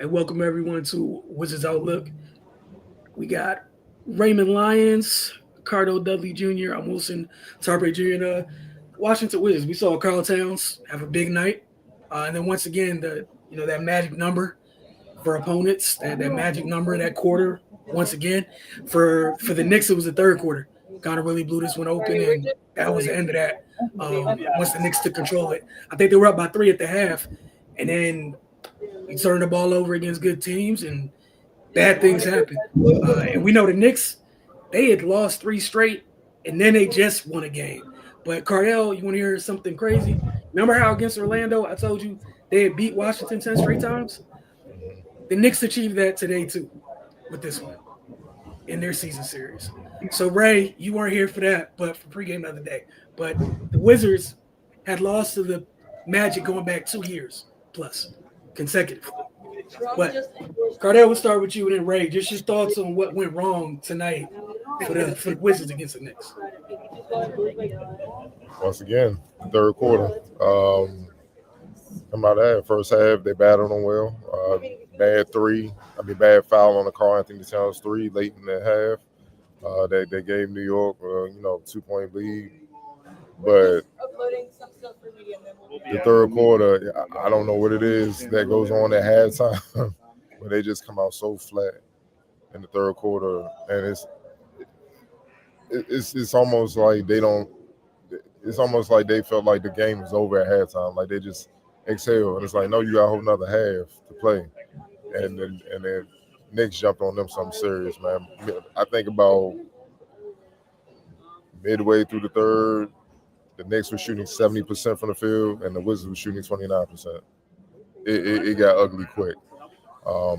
and welcome everyone to Wizards Outlook. We got Raymond Lyons, Cardo Dudley Jr., I'm Wilson Tarpe Jr., and Washington Wizards. We saw Carl Towns have a big night. And then once again, that magic number for opponents, that magic number, that quarter, once again. For the Knicks, it was the third quarter. Kind of really blew this one open, and that was the end of that. Once the Knicks took control of it. I think they were up by 3 at the half, and then you turn the ball over against good teams, and bad things happen. And we know the Knicks, they had lost 3 straight, and then they just won a game. But Cardell, you want to hear something crazy? Remember how against Orlando, I told you they had beat Washington 10 straight times? The Knicks achieved that today too, with this one in their season series. So Ray, you weren't here for that, but for pregame the other day. But the Wizards had lost to the Magic going back 2 years plus consecutively. But Cardell, we'll start with you and then Ray. Just your thoughts on what went wrong tonight for the Wizards against the Knicks. Once again, third quarter. Come out of that first half, they battled them well. Bad foul on the Karl Anthony Towns three late in the half. They gave New York, 2-point lead. But the third quarter, I don't know what it is that goes on at halftime, but they just come out so flat in the third quarter, and it's almost like they don't. It's almost like they felt like the game was over at halftime, like they just exhale, and it's like, no, you got a whole another half to play, and then Knicks jumped on them something serious, man. I think about midway through the third, the Knicks were shooting 70% from the field, and the Wizards were shooting 29%. It got ugly quick.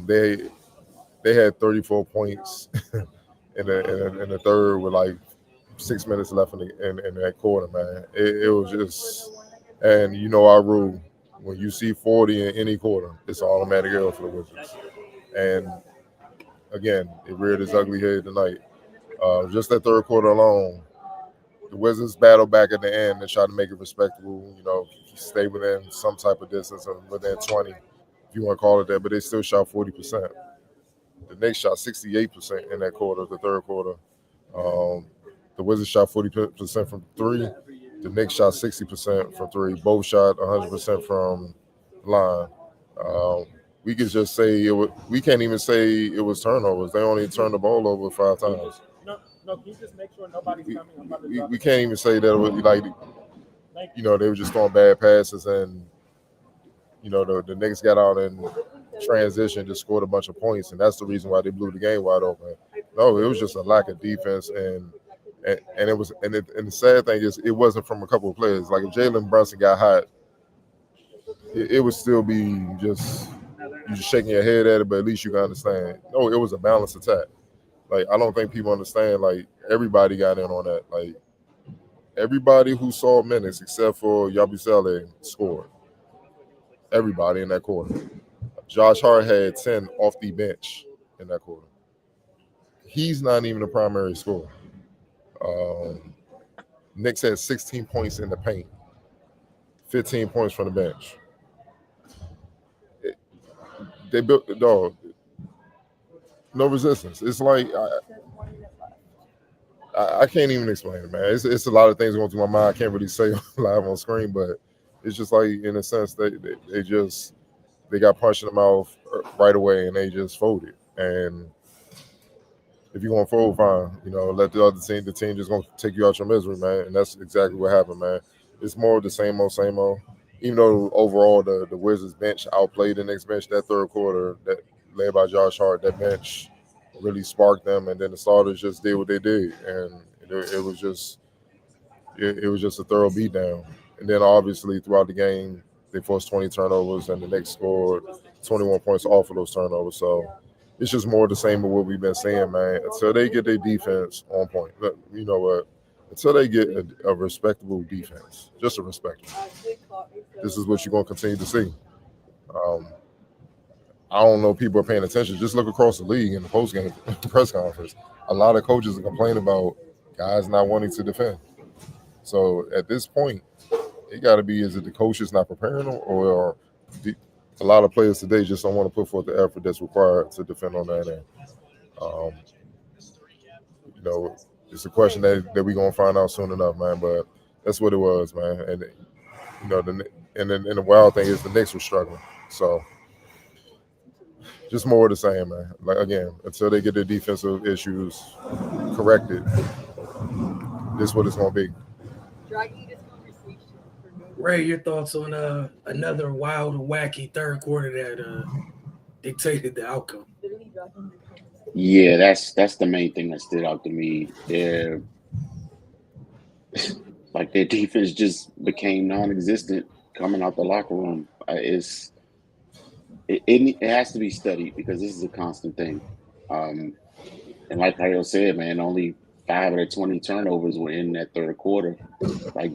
They had 34 points in the third with like 6 minutes left in that quarter, man. It was just, and you know our rule, when you see 40 in any quarter, it's an automatic L for the Wizards. And again, it reared its ugly head tonight. Just that third quarter alone, the Wizards battled back at the end and tried to make it respectable, stay within some type of distance or within 20, if you want to call it that, but they still shot 40%. The Knicks shot 68% in that quarter, the third quarter. The Wizards shot 40% from three. The Knicks shot 60% from three. Both shot 100% from the line. We could just say we can't even say it was turnovers. They only turned the ball over 5 times. No, can you just make sure nobody's coming? We can't even say that it was like, they were just throwing bad passes, and the Knicks got out in transition, just scored a bunch of points, and that's the reason why they blew the game wide open. No, it was just a lack of defense, and the sad thing is it wasn't from a couple of players. Like if Jalen Brunson got hot, it would still be just you just shaking your head at it, but at least you can understand. No, it was a balanced attack. Like I don't think people understand. Like everybody got in on that. Like everybody who saw minutes except for Yabusele scored. Everybody in that quarter. Josh Hart had 10 off the bench in that quarter. He's not even a primary scorer. Knicks had 16 points in the paint, 15 points from the bench. They built the dog. No resistance. It's like I can't even explain it, man. It's a lot of things going through my mind. I can't really say live on screen, but it's just like in a sense they got punched in the mouth right away and they just folded. And if you're gonna fold, fine. Let the team just gonna take you out your misery, man. And that's exactly what happened, man. It's more of the same old, same old. Even though overall the Wizards bench outplayed the Knicks bench that third quarter, that led by Josh Hart, that bench really sparked them, and then the starters just did what they did, and it was just a thorough beatdown. And then obviously throughout the game, they forced 20 turnovers, and the Knicks scored 21 points off of those turnovers. So it's just more of the same of what we've been saying, man. Until they get their defense on point, you know what? Until they get a respectable defense, just a respectable, this is what you're going to continue to see. I don't know if people are paying attention. Just look across the league in the post-game press conference. A lot of coaches are complaining about guys not wanting to defend. So at this point, it got to be, is it the coaches not preparing them, or a lot of players today just don't want to put forth the effort that's required to defend on that end. Um, you know, it's a question that we're gonna find out soon enough, man. But that's what it was, man. And you know, and the wild thing is the Knicks were struggling. So just more of the same, man. Like again, until they get their defensive issues corrected, this is what it's gonna be. Ray, your thoughts on another wild and wacky third quarter that dictated the outcome? Yeah, that's the main thing that stood out to me. Like their defense just became non-existent coming out the locker room. It has to be studied because this is a constant thing. Um, and like Kyle said, man, only 5 of the 20 turnovers were in that third quarter. Like,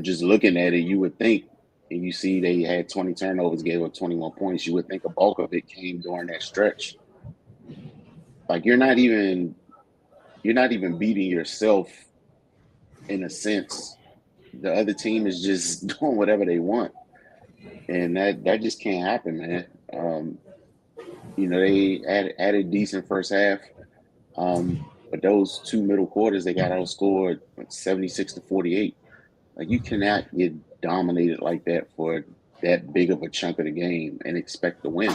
just looking at it, you would think, and you see they had 20 turnovers, gave up 21 points. You would think a bulk of it came during that stretch. Like you're not even beating yourself in a sense. The other team is just doing whatever they want, and that just can't happen, man. They had a decent first half, but those two middle quarters they got outscored 76-48. Like you cannot get dominated like that for that big of a chunk of the game and expect to win.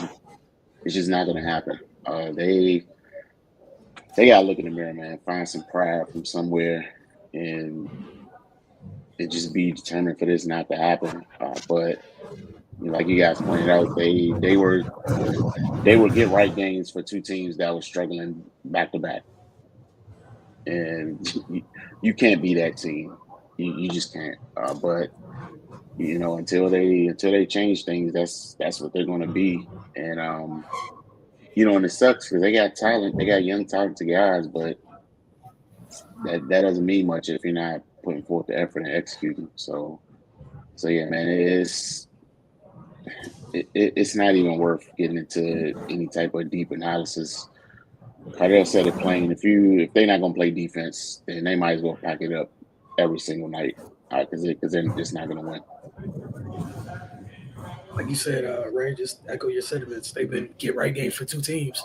It's just not going to happen. They got to look in the mirror, man. Find some pride from somewhere, and just be determined for this not to happen. But like you guys pointed out, they were get right games for two teams that were struggling back to back, and you can't be that team. You just can't. But until they change things, that's what they're going to be. And and it sucks because they got talent, they got young talented guys, but that doesn't mean much if you're not putting forth the effort and executing. So yeah, man, it's not even worth getting into any type of deep analysis. Cardell said it plain. If they're not gonna play defense, then they might as well pack it up every single night because they're just not gonna win. Like you said, Ray, just echo your sentiments. They've been get right games for two teams.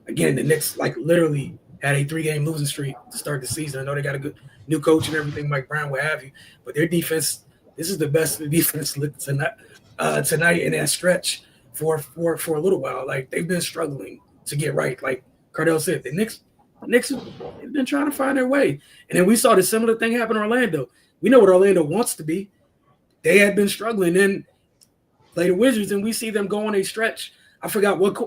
Again, the Knicks literally had a 3-game losing streak to start the season. I know they got a good new coach and everything, Mike Brown, what have you, but their defense, this is the best defense tonight in that stretch for a little while. Like they've been struggling to get right. Like Cardell said, the Knicks have been trying to find their way. And then we saw the similar thing happen in Orlando. We know what Orlando wants to be. They had been struggling. Then play the Wizards, and we see them go on a stretch. I forgot what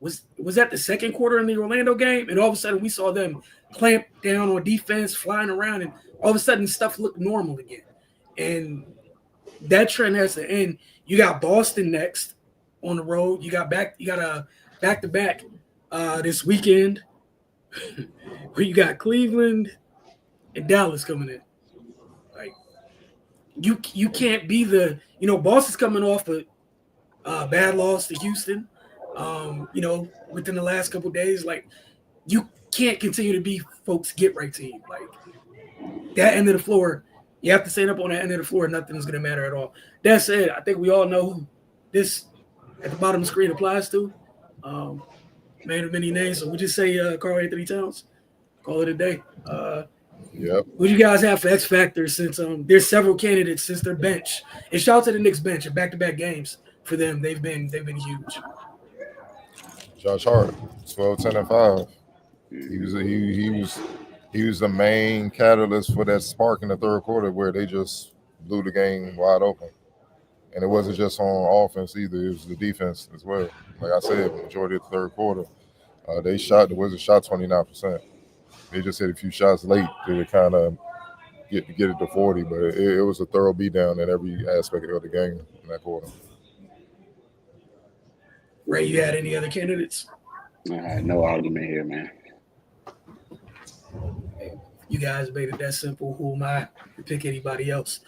was that the second quarter in the Orlando game, and all of a sudden we saw them clamp down on defense, flying around, and all of a sudden stuff looked normal again. And that trend has to end. You got Boston next on the road. You got a back-to-back this weekend. Where you got Cleveland and Dallas coming in. Like you can't be Boston's coming off a bad loss to Houston. Within the last couple of days, like you can't continue to be folks get right team. Like that end of the floor, you have to stand up on that end of the floor. Nothing's gonna matter at all. That said, I think we all know who this at the bottom of the screen applies to. Man of many names. So we just say Karl Anthony Towns. Call it a day. Yep. What do you guys have for X Factor since there's several candidates since their bench? And shout out to the Knicks bench in back-to-back games for them. They've been huge. Josh Hart, 12, 10, and 5. He was the main catalyst for that spark in the third quarter where they just blew the game wide open. And it wasn't just on offense either; it was the defense as well. Like I said, majority of the third quarter, the Wizards shot 29%. They just hit a few shots late to kind of get it to 40, but it was a thorough beatdown in every aspect of the game in that quarter. Ray, you had any other candidates? No argument here, man. You guys made it that simple. Who am I to pick anybody else?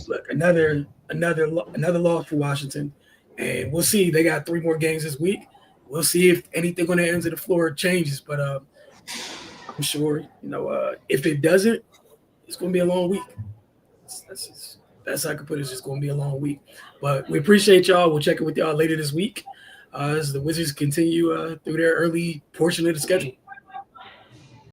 Look, another loss for Washington, and we'll see. They got 3 more games this week. We'll see if anything on the ends of the floor changes, but I'm sure if it doesn't, it's going to be a long week. That's Best I could put it is just going to be a long week. But we appreciate y'all. We'll check in with y'all later this week as the Wizards continue through their early portion of the schedule.